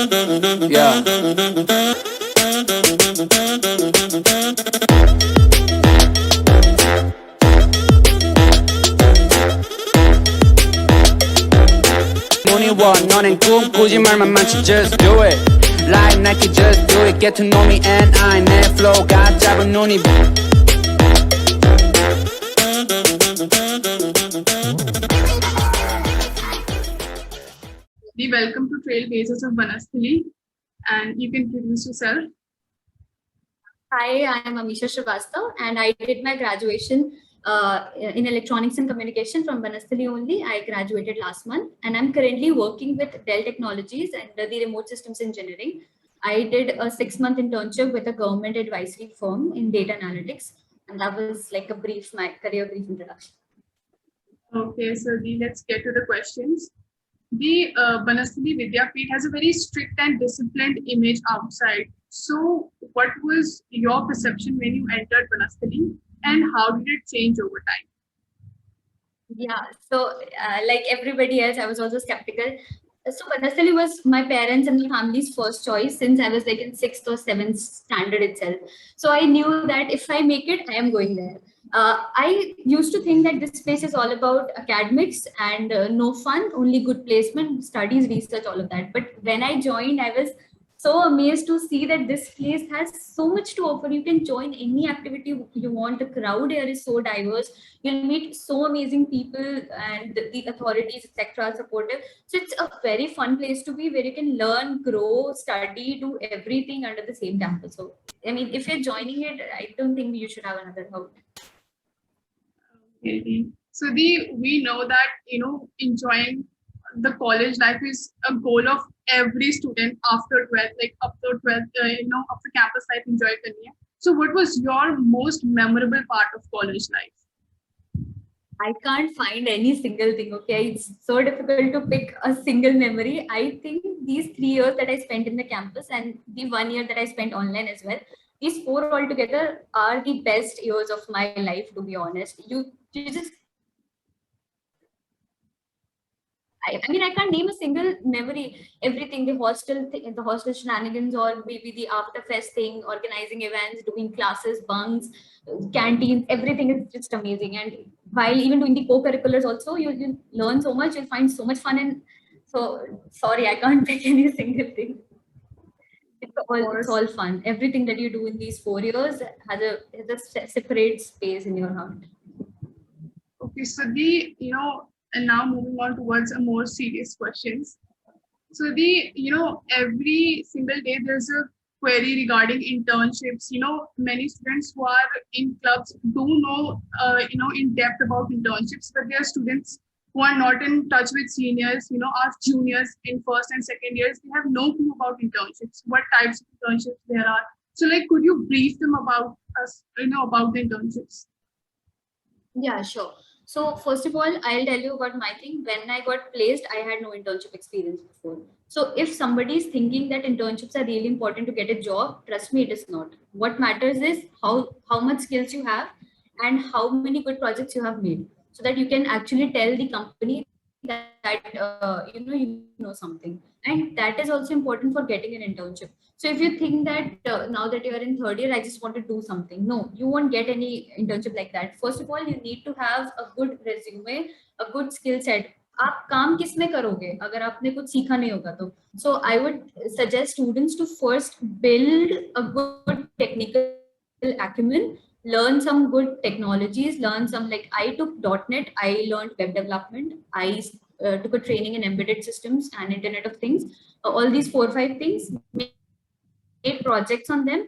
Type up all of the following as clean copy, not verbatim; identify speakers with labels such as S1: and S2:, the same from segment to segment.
S1: Yeah. Money one, none and cool, 거짓말만 많지, just do it. Like Nike, just do it. Get to know me and I 내 flow가 짧은 눈이.
S2: Welcome to Trailblazers of Banasthali, and you can introduce yourself.
S3: Hi, I'm Amisha Srivastava, and I did my graduation in electronics and communication from Banasthali only. I graduated last month, and I'm currently working with DELL Technologies and the remote systems engineering. I did a 6-month internship with a government advisory firm in data analytics, and that was like my career brief introduction.
S2: Okay, so let's get to the questions. The Banasthali Vidyapeeth has a very strict and disciplined image outside. So what was your perception when you entered Banasthali, and how did it change over time?
S3: Yeah, so like everybody else, I was also skeptical. So Banasthali was my parents and my family's first choice since I was like in 6th or 7th standard itself. So I knew that if I make it, I am going there. I used to think that this place is all about academics and no fun, only good placement, studies, research, all of that. But when I joined, I was so amazed to see that this place has so much to offer. You can join any activity you want. The crowd here is so diverse. You'll meet so amazing people, and the authorities, etc., are supportive. So it's a very fun place to be, where you can learn, grow, study, do everything under the same campus. So I mean, if you're joining it, I don't think you should have another hope.
S2: Okay. So we know that enjoying the college life is a goal of every student after 12th, like after 12th, after campus life, enjoy करनी है. So what was your most memorable part of college life?
S3: I can't find any single thing. Okay, it's so difficult to pick a single memory. I think these 3 years that I spent in the campus and the 1 year that I spent online as well, these 4 altogether are the best years of my life, to be honest. You just, I mean, I can't name a single memory. Everything, the hostel shenanigans, or maybe the after fest thing, organizing events, doing classes, bunks, canteens, everything is just amazing. And while even doing the co-curriculars also, you learn so much, you'll find so much fun. And so, sorry, I can't pick any single thing. It's all fun. Everything that you do in these 4 years has a separate space in your heart.
S2: Okay, so and now moving on towards a more serious questions. So every single day there's a query regarding internships. Many students who are in clubs do know, in depth about internships, but there are students who are not in touch with seniors, our juniors in first and second years. They have no clue about internships, what types of internships there are. So could you brief them about about the internships?
S3: Yeah, sure. So first of all, I'll tell you about my thing. When I got placed, I had no internship experience before. So if somebody is thinking that internships are really important to get a job, trust me, it is not. What matters is how much skills you have and how many good projects you have made, so that you can actually tell the company that you know something. And that is also important for getting an internship. So if you think that now that you're in third year, I just want to do something, no, you won't get any internship like that. First of all, you need to have a good resume, a good skill set. आप काम किस में करोगे अगर आपने कुछ सीखा नहीं होगा तो. So I would suggest students to first build a good technical acumen, learn some good technologies, learn some, like I took .NET, I learned web development, I took a training in embedded systems and Internet of Things. All these 4 or 5 things, made projects on them,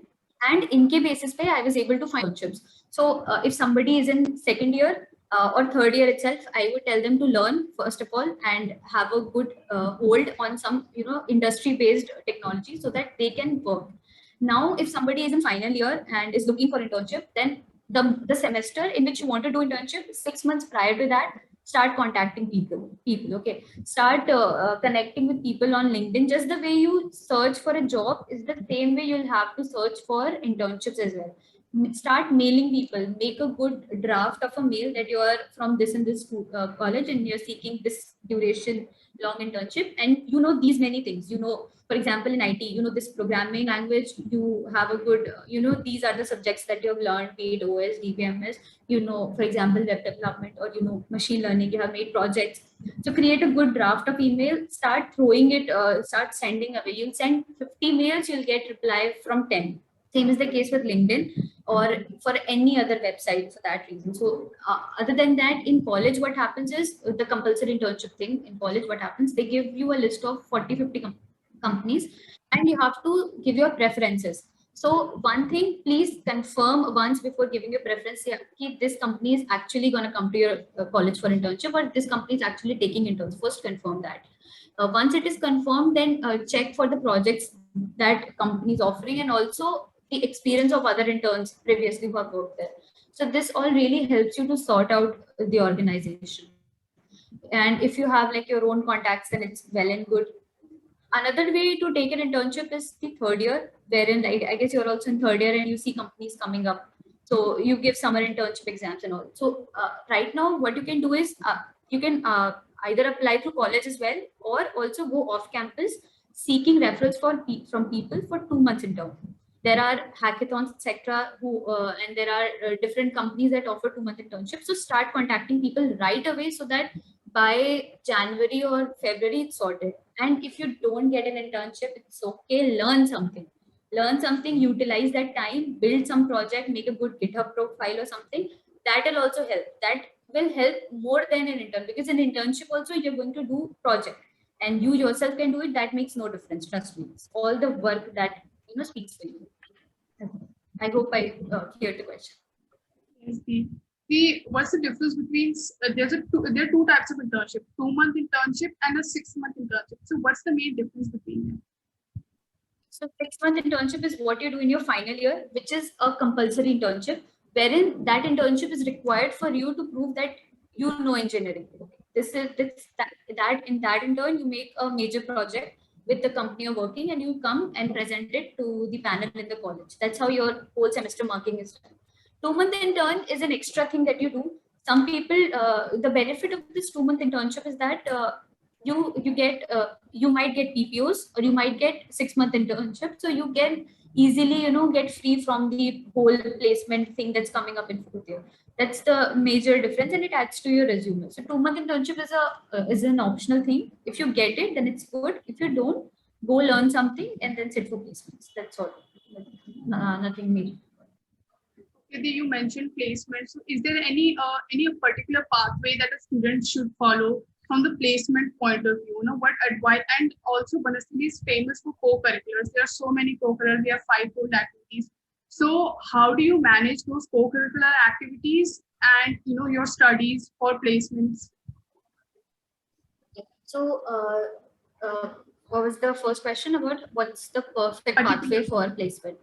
S3: and in K basis pe I was able to find internships. So if somebody is in second year or third year itself, I would tell them to learn first of all and have a good hold on some industry based technology so that they can work. Now if somebody is in final year and is looking for internship, then the semester in which you want to do internship, 6 months prior to that, start contacting people. Okay, start connecting with people on LinkedIn. Just the way you search for a job is the same way you'll have to search for internships as well. Start mailing people, make a good draft of a mail that you are from this and this college and you're seeking this duration long internship, and you know these many things. You know, for example, in IT, you know this programming language. You have a good, you know, these are the subjects that you have learned, be it OS, DBMS. You know, for example, web development, or you know, machine learning. You have made projects. So create a good draft of email. Start throwing it. Start sending away. You'll send 50 mails. You'll get reply from 10. Same is the case with LinkedIn or for any other website for that reason. So other than that, in college, what happens is the compulsory internship thing. In college, what happens? They give you a list of 40, 50 companies, and you have to give your preferences. So one thing, please confirm once before giving your preference. Yeah, this company is actually going to come to your college for internship, or this company is actually taking interns. First, confirm that. Once it is confirmed, then check for the projects that company is offering, and also the experience of other interns previously who have worked there. So this all really helps you to sort out the organization. And if you have like your own contacts, then it's well and good. Another way to take an internship is the third year, wherein I guess you're also in third year and you see companies coming up. So you give summer internship exams and all. So right now, what you can do is you can either apply to college as well, or also go off campus seeking referrals from people for 2 months intern. There are hackathons, etc. And there are different companies that offer 2-month internships. So start contacting people right away so that by January or February it's sorted. And if you don't get an internship, it's okay. Learn something. Learn something. Utilize that time. Build some project. Make a good GitHub profile or something. That will also help. That will help more than an intern, because in internship also you're going to do project, and you yourself can do it. That makes no difference. Trust me. It's all the work that speaks for you. I hope I cleared the question.
S2: Yes, what's the difference between there are two types of internship: 2-month internship and a 6-month internship. So what's the main difference between them?
S3: So 6-month internship is what you do in your final year, which is a compulsory internship, wherein that internship is required for you to prove that you know engineering. That in that intern you make a major project with the company you're working, and you come and present it to the panel in the college. That's how your whole semester marking is done. 2-month intern is an extra thing that you do. Some people, the benefit of this 2-month internship is that you might get PPOs, or you might get 6-month internship. So you can easily, get free from the whole placement thing that's coming up in 4th year. That's the major difference, and it adds to your resume. So 2-month internship is an optional thing. If you get it, then it's good. If you don't, go learn something and then sit for placements. That's all. Nothing major.
S2: You mentioned placement. So is there any particular pathway that a student should follow from the placement point of view? What advice? And also, Banasthali is famous for co-curriculars. There are so many co-curriculars. We have 5-fold activities. So how do you manage those co-curricular activities and your studies for placements?
S3: So what was the first question about what's the perfect pathway for placement?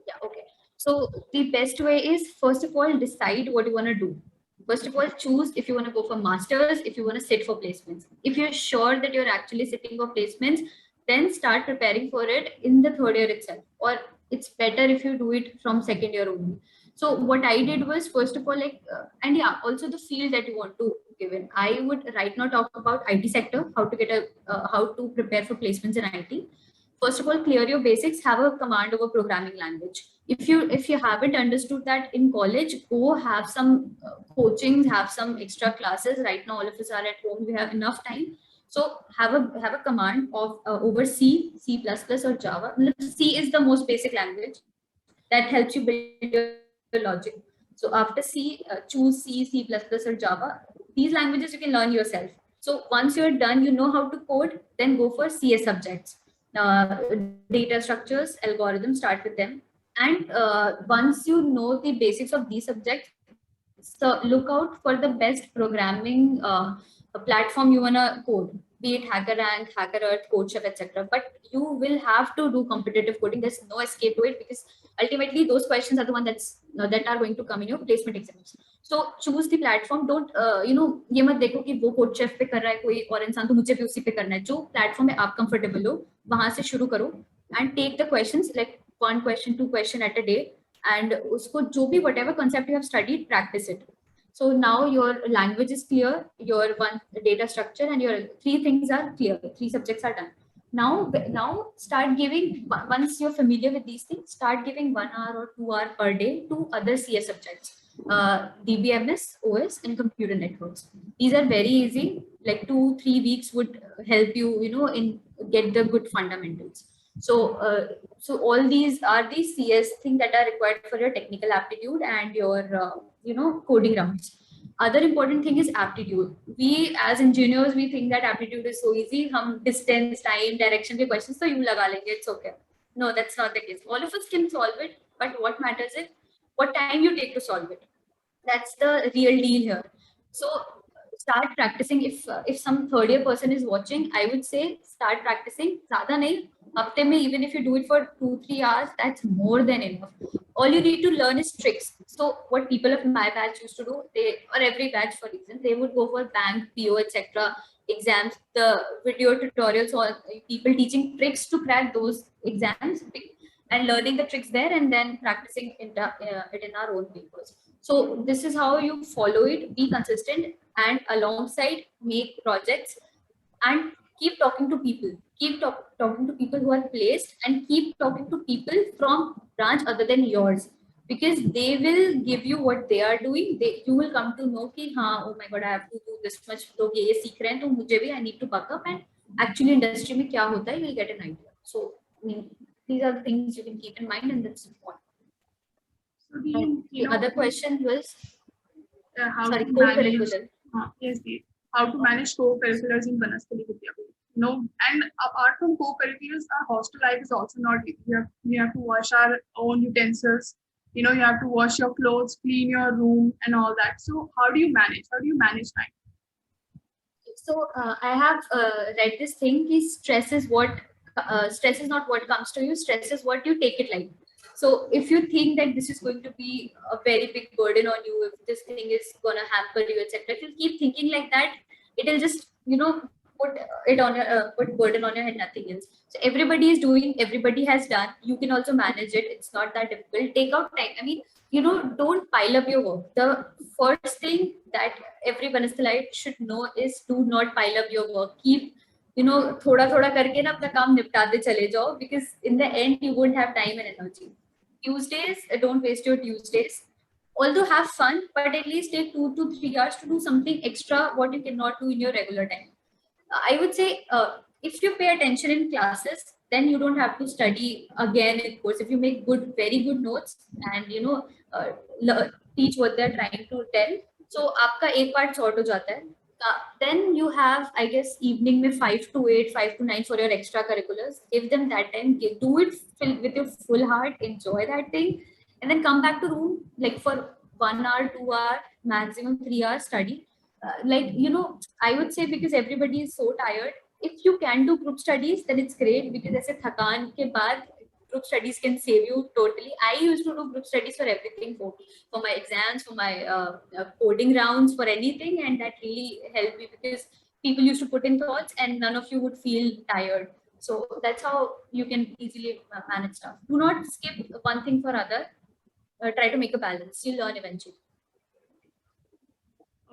S3: Yeah, okay. So the best way is, first of all, decide what you want to do. First of all, choose if you want to go for masters, if you want to sit for placements. If you're sure that you're actually sitting for placements, then start preparing for it in the 3rd year itself. Or it's better if you do it from 2nd year only. So what I did was, first of all, also the field that you want to give in. I would right now talk about IT sector, how to prepare for placements in IT. First of all, clear your basics, have a command over programming language. If you haven't understood that in college, go have some coachings, have some extra classes. Right now, all of us are at home. We have enough time. So have a command of over C++ or Java. C is the most basic language that helps you build your logic. So after C, choose C, C++ or Java. These languages you can learn yourself. So once you're done, you know how to code, then go for CS subjects. Data structures, algorithms, start with them. And once you know the basics of these subjects, so look out for the best programming platform you want to code, be it HackerRank, HackerEarth, CodeChef, etc. But you will have to do competitive coding. There's no escape to it, because ultimately those questions are the ones that are going to come in your placement exams. So choose the platform. Don't ये मत देखो कि वो CodeChef पे कर रहा है कोई और इंसान, तो मुझे भी उसी पे करना है. जो platform में आप comfortable हो, वहां से शुरू करो and take the questions, like 1 question, 2 question at a day, and usko jo bhi whatever concept you have studied, practice it. So now your language is clear, your one data structure, and your three things are clear. Three subjects are done. Now start giving, once you're familiar with these things, start giving 1 hour or 2 hour per day to other CS subjects, DBMS, OS, and computer networks. These are very easy. Like 2-3 weeks would help you, in get the good fundamentals. So all these are the CS things that are required for your technical aptitude and your coding rounds. Other important thing is aptitude. We as engineers, we think that aptitude is so easy. Hum distance, time, direction के questions तो यूं लगा लेंगे, it's okay. No, that's not the case. All of us can solve it, but what matters is what time you take to solve it. That's the real deal here. So start practicing. If some third year person is watching, I would say start practicing. Zyada nahi, hafte mein, even if you do it for 2-3 hours, that's more than enough. All you need to learn is tricks. So what people of my batch used to do, or every batch for reason, they would go for bank, PO, etc. exams, the video tutorials, or people teaching tricks to crack those exams, and learning the tricks there, and then practicing it in our own papers. So this is how you follow it, be consistent, and alongside make projects, and keep talking to people. Keep talking to people who are placed, and keep talking to people from branch other than yours, because they will give you what they are doing. You will come to know कि हाँ, oh my god, I have to do this much. लोग ये सीख रहे हैं, तो मुझे भी I need to buck up, and actually industry में क्या होता है, you'll get an idea. So these are the things you can keep in mind, and that's important.
S2: So
S3: the other question was
S2: how
S3: sorry,
S2: to manage,
S3: co-curricular.
S2: yes, how to manage co-curriculars in Banasthali Vidyapit. And apart from co-curriculars, our hostel life is also not easy. We have to wash our own utensils. You have to wash your clothes, clean your room, and all that. So how do you manage? How do you manage time?
S3: So I have read this thing: stress is not what comes to you. Stress is what you take it like. So if you think that this is going to be a very big burden on you, if this thing is gonna hamper you, etc., if you keep thinking like that, it'll just put burden on your head, nothing else. So everybody is doing, everybody has done. You can also manage it. It's not that difficult. Take out time. I mean, don't pile up your work. The first thing that every Banasthalite should know is do not pile up your work. Keep थोड़ा थोड़ा करके ना अपना काम निपटाते चले जाओ, because in the end you won't have time and energy. Tuesdays, don't waste your Tuesdays. Although have fun, but at least take 2 to 3 hours to do something extra what you cannot do in your regular time. I would say if you pay attention in classes, then you don't have to study again in course. If you make very good notes, and teach what they're trying to tell, so आपका एक part sort हो जाता है. Then you have, I guess, evening में 5 to 8, 5 to 9 for your extracurriculars. Give them that time. Do it with your full heart. Enjoy that thing, and then come back to room like for 1 hour, 2 hour, maximum 3 hours study. I would say, because everybody is so tired, if you can do group studies, then it's great, because ऐसे थकान के बाद group studies can save you totally. I used to do group studies for everything, for my exams, for my coding rounds, for anything, and that really helped me, because people used to put in thoughts and none of you would feel tired. So that's how you can easily manage stuff. Do not skip one thing for other. Try to make a balance. You'll learn eventually.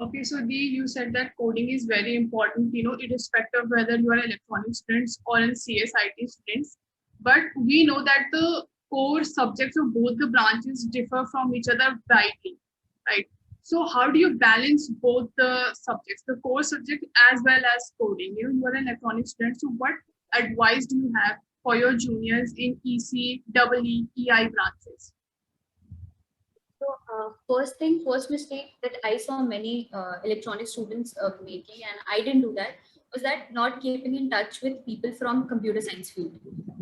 S2: Okay, so Dee, you said that coding is very important, irrespective of whether you are electronic students or in CSIT students. But we know that the core subjects of both the branches differ from each other widely, right? So how do you balance both the subjects, the core subject as well as coding? You are an electronic student, so what advice do you have for your juniors in EC, EE, EI branches?
S3: So first mistake that I saw many electronic students making, and I didn't do that, was that not keeping in touch with people from computer science field.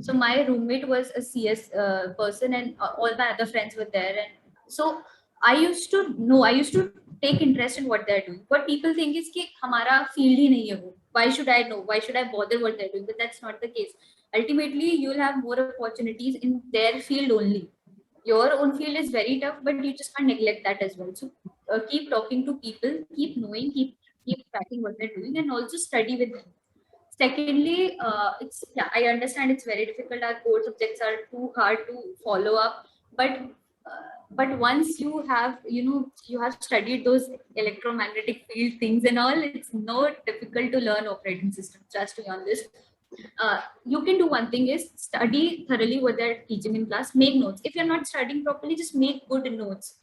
S3: So my roommate was a CS person, and all my other friends were there, and so I used to take interest in what they're doing. What people think is कि हमारा field ही नहीं है वो. Why should I know? Why should I bother what they're doing? But that's not the case. Ultimately, you'll have more opportunities in their field only. Your own field is very tough, but you just can't neglect that as well. So keep talking to people, keep knowing, keep tracking what they're doing, and also study with them. Secondly, I understand it's very difficult. Our core subjects are too hard to follow up, but But once you have, you have studied those electromagnetic field things and all, it's not difficult to learn operating systems. Trust me on this. You can do one thing is study thoroughly what they're teaching in class, make notes. If you're not studying properly, just make good notes.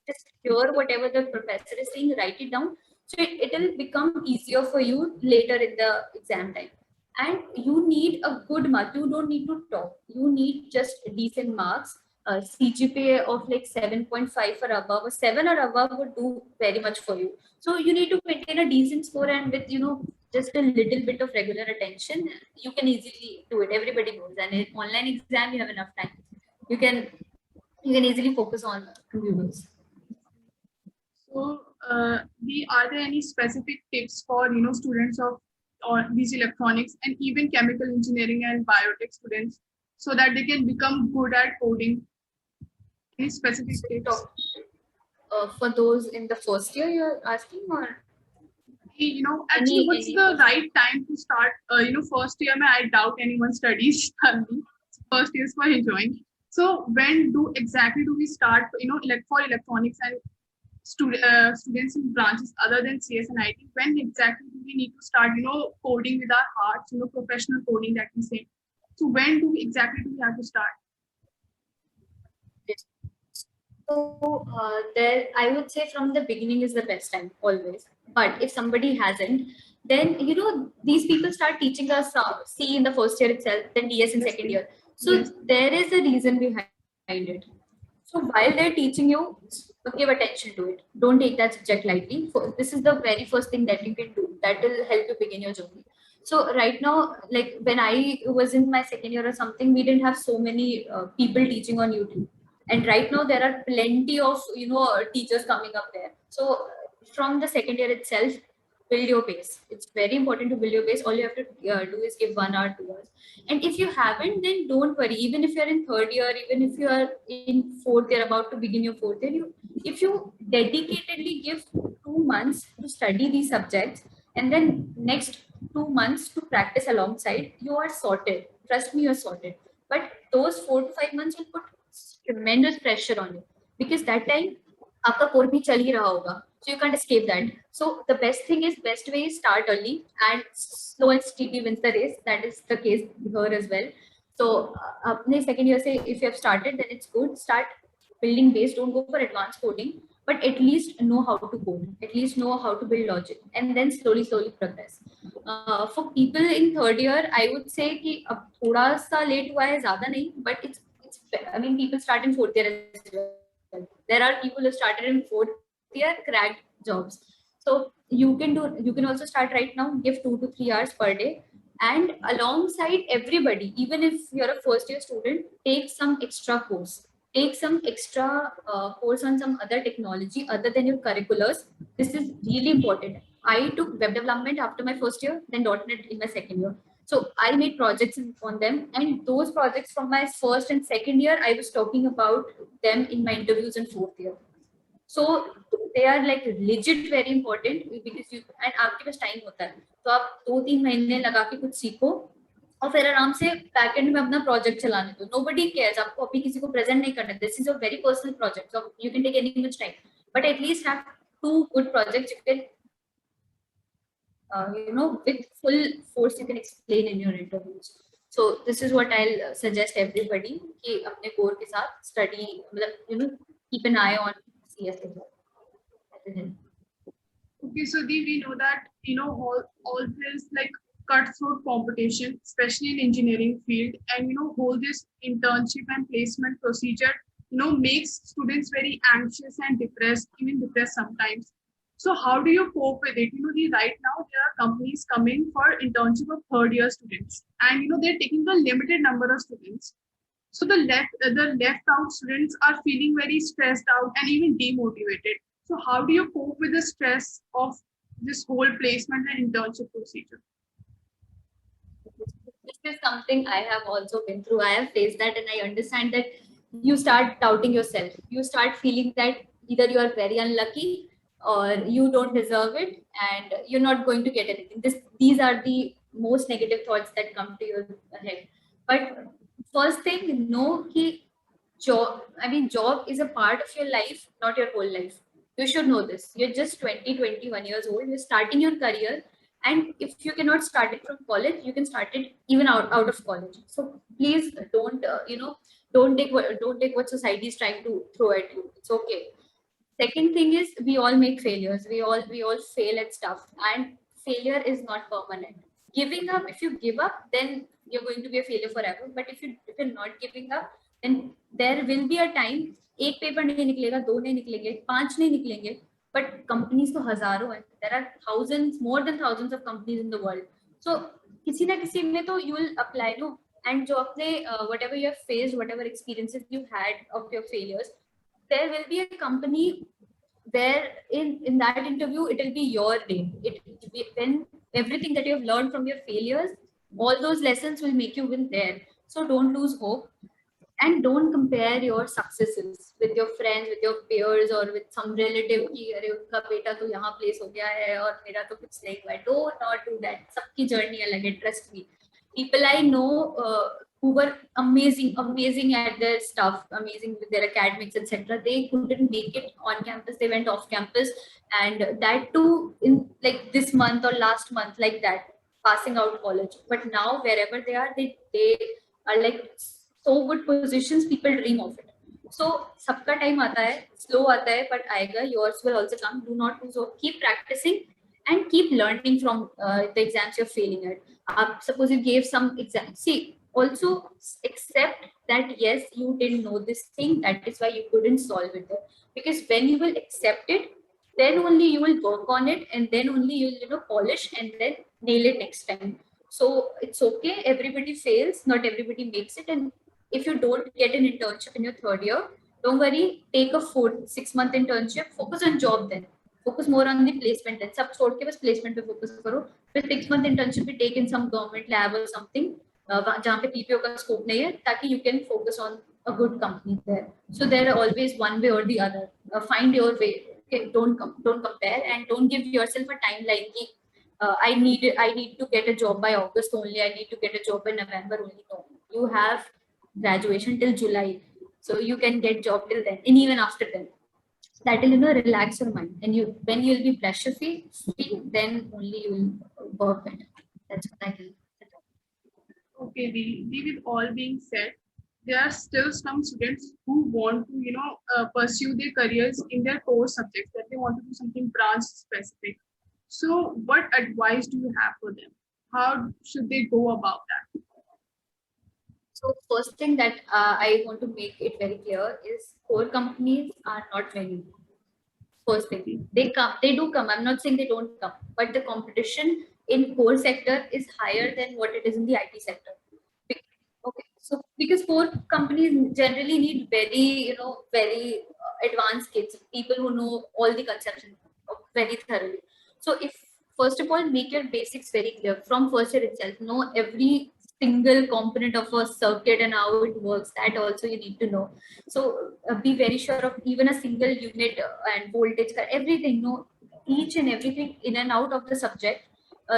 S3: Just hear whatever the professor is saying, write it down. So it'll become easier for you later in the exam time. And you need a good mark. You don't need to top. You need just decent marks. CGPA of like 7.5 or above, or 7 or above would do very much for you. So you need to maintain a decent score, and with just a little bit of regular attention, you can easily do it. Everybody knows. And in online exam, you have enough time. You can easily focus on computers.
S2: So, are there any specific tips for students of or these electronics and even chemical engineering and biotech students so that they can become good at coding? Any specific tips?
S3: For those in the first year, you're asking, or
S2: Actually, what's the right time to start? First year, I doubt anyone studies early. First year is for enjoying. So when exactly do we start? For electronics and students in branches other than CS and IT, when exactly do we need to start, coding with our hearts, professional coding that we say. So when do we have to start?
S3: So there, I would say from the beginning is the best time always. But if somebody hasn't, then these people start teaching us C in the first year itself, then DS in second year. So there is a reason behind it. So while they're teaching you, give attention to it. Don't take that subject lightly. This is the very first thing that you can do that will help you begin your journey. So right now, like when I was in my second year or something, we didn't have so many people teaching on YouTube. And right now there are plenty of teachers coming up there. So from the second year itself, build your base. It's very important to build your base. All you have to do is give 1 hour, 2 hours. And if you haven't, then don't worry. Even if you're in third year, even if you are in fourth year, about to begin your fourth year, if you dedicatedly give 2 months to study these subjects and then next 2 months to practice alongside, you are sorted. Trust me, you're sorted. But those 4 to 5 months will put tremendous pressure on you, because that time आपका core भी चल ही रहा होगा, so you can't escape that. So the best way is start early, and slow and steady wins the race. That is the case here as well. So अपने second year से if you have started, then it's good. Start building base. Don't go for advanced coding, but at least know how to code, at least know how to build logic, and then slowly progress. For people in third year, I would say कि अब थोड़ा सा late हुआ है, ज़्यादा नहीं, but it's I mean, people start in fourth year as well. There are people who started in fourth year, cracked jobs. So you can also start right now, give 2 to 3 hours per day. And alongside everybody, even if you're a first year student, take some extra course. Take some extra course on some other technology other than your curriculars. This is really important. I took web development after my first year, then .NET in my second year. So I made projects on them, and those projects from my first and second year, I was talking about them in my interviews in fourth year. So they are like legit very important, because you and आपके पास time होता है, तो आप 2-3 महीने लगा के कुछ सीखो और फिर आराम से बैकएंड में अपना प्रोजेक्ट चलाने दो. Nobody cares. आपको अभी किसी को प्रेजेंट नहीं करना. This is a very personal project, so you can take any much time, but at least have 2 good projects you can with full force you can explain in your interviews. So this is what I'll suggest everybody कि अपने core के साथ study, मतलब keep an eye on CS as well.
S2: Okay, so we know that all this like cutthroat competition, especially in engineering field, and whole this internship and placement procedure makes students very anxious and depressed, even depressed sometimes. So how do you cope with it? Right now there are companies coming for internship of third year students, and they're taking a limited number of students. So the left out students are feeling very stressed out and even demotivated. So how do you cope with the stress of this whole placement and internship procedure?
S3: This is something I have also been through. I have faced that, and I understand that you start doubting yourself. You start feeling that either you are very unlucky or you don't deserve it and you're not going to get anything. These are the most negative thoughts that come to your head. But first thing, know कि job is a part of your life, not your whole life. You should know this. You're just 20, 21 years old. You're starting your career. And if you cannot start it from college, you can start it even out of college. So please don't, don't take what society is trying to throw at you. It's okay. Second thing is we all make failures. We all fail at stuff, and failure is not permanent. Giving up, if you give up, then you're going to be a failure forever. But if you're not giving up, then there will be a time एक paper नहीं निकलेगा, दो नहीं निकलेंगे, पांच नहीं निकलेंगे, but companies तो हजारों हैं. There are thousands, more than thousands of companies in the world. So किसी ना किसी में तो you will apply, no? And जो अपने whatever you have faced, whatever experiences you had of your failures, there will be a company where in that interview it will be your day. It will be when everything that you have learned from your failures, all those lessons will make you win there. So don't lose hope, and don't compare your successes with your friends, with your peers, or with some relative कि अरे उनका बेटा तो यहाँ place हो गया है और मेरा तो कुछ नहीं हुआ है. Do not do that. सबकी journey अलग है. Trust me. People I know who were amazing at their stuff, amazing with their academics, etc. They couldn't make it on campus. They went off campus, and that too in like this month or last month, like that, passing out college. But now wherever they are, they are like so good positions. People dream of it. So सबका time आता है, slow आता है, but आएगा. Yours will also come. Do not lose hope. Keep practicing and keep learning from the exams you're failing at. Suppose you gave some exam. See, also accept that yes, you didn't know this thing. That is why you couldn't solve it. Because when you will accept it, then only you will work on it, and then only you'll polish and then nail it next time. So it's okay. Everybody fails. Not everybody makes it. And if you don't get an internship in your third year, don't worry. Take a 6 month internship. Focus on job then. Focus more on the placement then. सब छोड़ के बस placement पे focus करो. फिर 6 month internship भी take in some government lab or something जहाँ पे PPO का scope नहीं है, ताकि you can focus on a good company there. So there are always one way or the other. Find your way. Okay, don't compare, and don't give yourself a timeline. I need to get a job by August only. I need to get a job by November only. No, you have graduation till July, so you can get job till then, and even after then. That will relax your mind, and when you'll be pressure free, then only you will work better. That's what I can.
S2: Okay, with all being said, there are still some students who want to pursue their careers in their core subjects, that they want to do something branch specific. So what advice do you have for them? How should they go about that?
S3: So first thing that I want to make it very clear is core companies are not many. First thing, they do come. I'm not saying they don't come, but the competition in core sector is higher than what it is in the IT sector. Okay, so because core companies generally need very advanced kids, people who know all the concepts very thoroughly. So if first of all make your basics very clear from first year itself, know every single component of a circuit and how it works, that also you need to know. So be very sure of even a single unit and voltage, everything, know each and everything in and out of the subject.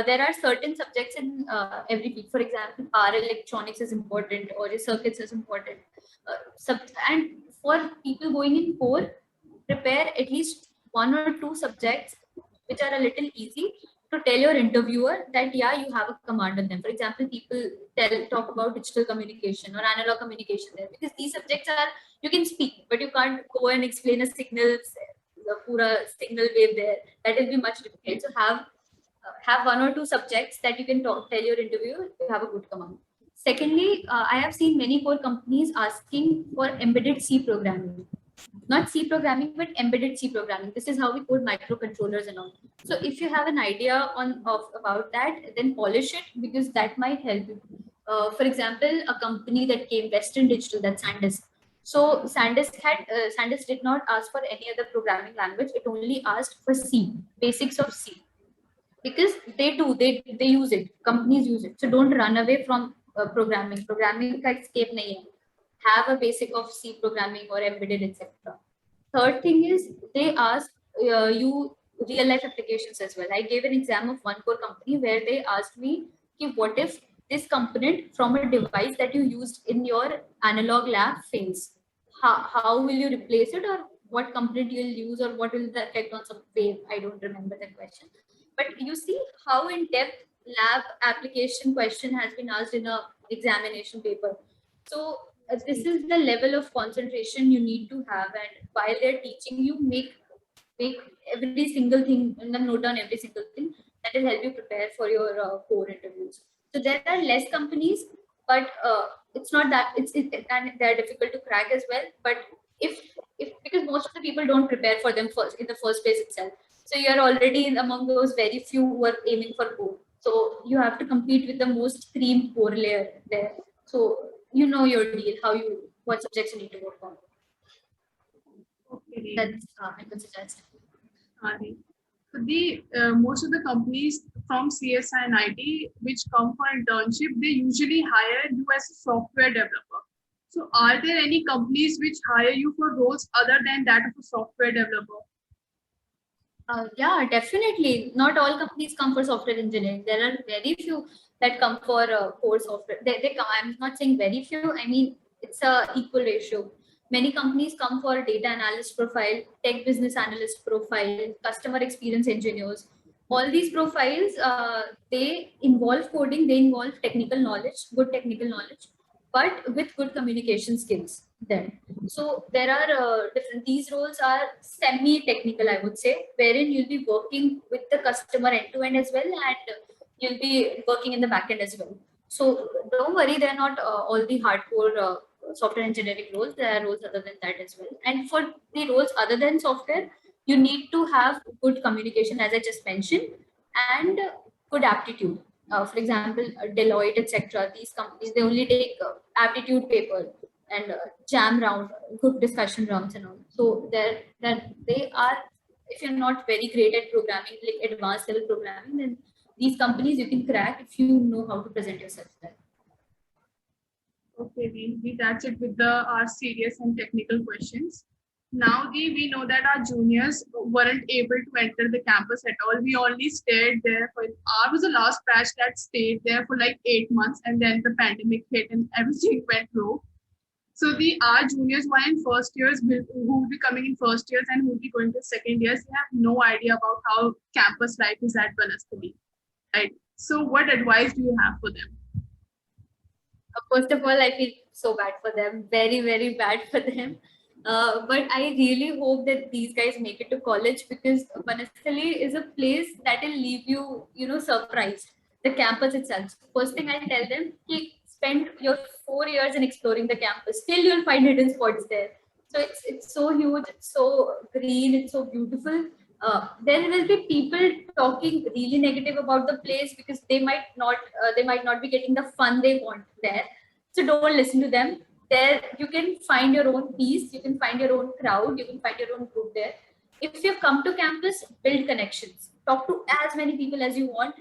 S3: There are certain subjects in every field. For example, power electronics is important, or circuits is important. And for people going in core, prepare at least 1 or 2 subjects which are a little easy, to tell your interviewer that yeah, you have a command on them. For example, people talk about digital communication or analog communication there, because these subjects are, you can speak, but you can't go and explain a signal wave there. That will be much difficult. So have 1 or 2 subjects that you can tell your interviewer you have a good command. Secondly, I have seen many core companies asking for embedded C programming. Not C programming, but embedded C programming. This is how we code microcontrollers and all. So if you have an idea about that, then polish it, because that might help you. For example, a company that came, Western Digital, that's SanDisk. So SanDisk did not ask for any other programming language. It only asked for C, basics of C, because they use it. Companies use it. So don't run away from programming. Programming ka escape nahi hai. Have a basic of C programming or embedded, etc. Third thing is they ask you real life applications as well. I gave an exam of one core company where they asked me, what if this component from a device that you used in your analog lab fails? how will you replace it, or what component you'll use, or what will the effect on some wave? I don't remember that question. But you see how in depth lab application question has been asked in a examination paper. So this is the level of concentration you need to have, and while they're teaching you, make every single thing and then note down every single thing that will help you prepare for your core interviews. So there are less companies, but it's not that and they're difficult to crack as well. But if because most of the people don't prepare for them first in the first place itself, so you're already among those very few who are aiming for core. So you have to compete with the most cream core layer there. So you know your deal, what subjects you need to work on.
S2: Okay.
S3: That's I could suggest.
S2: So most of the companies from CSI and IT which come for internship, they usually hire you as a software developer. So are there any companies which hire you for roles other than that of a software developer?
S3: Yeah, definitely. Not all companies come for software engineering. There are very few that come for core software. They come, I'm not saying very few. I mean, it's a equal ratio. Many companies come for data analyst profile, tech business analyst profile, customer experience engineers. All these profiles, they involve coding, they involve technical knowledge, good technical knowledge, but with good communication skills. Then, so there are different. These roles are semi-technical, I would say, wherein you'll be working with the customer end to end as well, and you'll be working in the back end as well. So don't worry, they're not all the hardcore software engineering roles. There are roles other than that as well. And for the roles other than software, you need to have good communication, as I just mentioned, and good aptitude. For example, Deloitte, etc. These companies, they only take aptitude paper and jam round, good discussion rounds and all. So they are, if you're not very great at programming, like advanced level programming, then these companies you can crack if you know how to present yourself there.
S2: Okay, that's it with our serious and technical questions. Now we know that our juniors weren't able to enter the campus at all. We only stayed there for, I was the last batch that stayed there for like 8 months, and then the pandemic hit and everything went wrong. So our juniors who are in first years, who will be coming in first years and who will be going to second years, they have no idea about how campus life is at Banasthali, right? So what advice do you have for them?
S3: First of all, I feel so bad for them, very, very bad for them. But I really hope that these guys make it to college, because Banasthali is a place that will leave you, surprised. The campus itself. First thing I tell them, spend your 4 years in exploring the campus. Still, you'll find hidden spots there. So it's so huge, it's so green, it's so beautiful. There will be people talking really negative about the place because they might not be getting the fun they want there. So don't listen to them. There you can find your own peace, you can find your own crowd, you can find your own group there. If you've come to campus, build connections, talk to as many people as you want.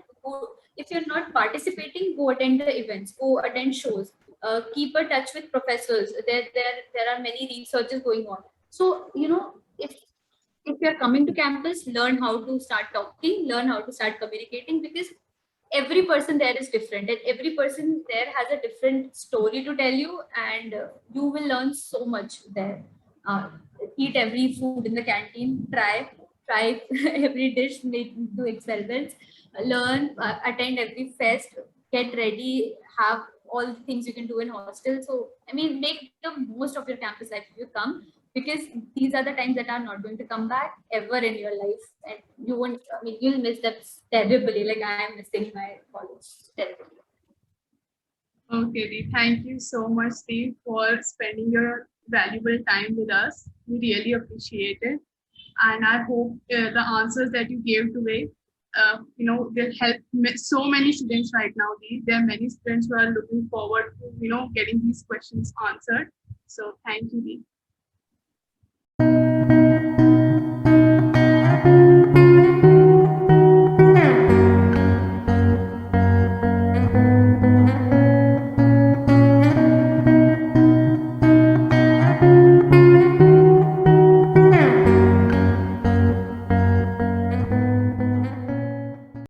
S3: If you're not participating, go attend the events, go attend shows, keep a touch with professors. There are many researches going on. So if you're coming to campus, learn how to start talking, learn how to start communicating, because every person there is different, and every person there has a different story to tell you, and you will learn so much there. Eat every food in the canteen, try every dish, do experiments, learn, attend every fest, get ready, have all the things you can do in hostel. So I mean, make the most of your campus life if you come, because these are the times that are not going to come back ever in your life, and you won't, I mean, you'll miss them terribly, like I am missing my college terribly.
S2: Okay, Dee, thank you so much, Steve, for spending your valuable time with us. We really appreciate it, and I hope the answers that you gave today, will help so many students right now. Dee. There are many students who are looking forward to getting these questions answered. So thank you, Dee.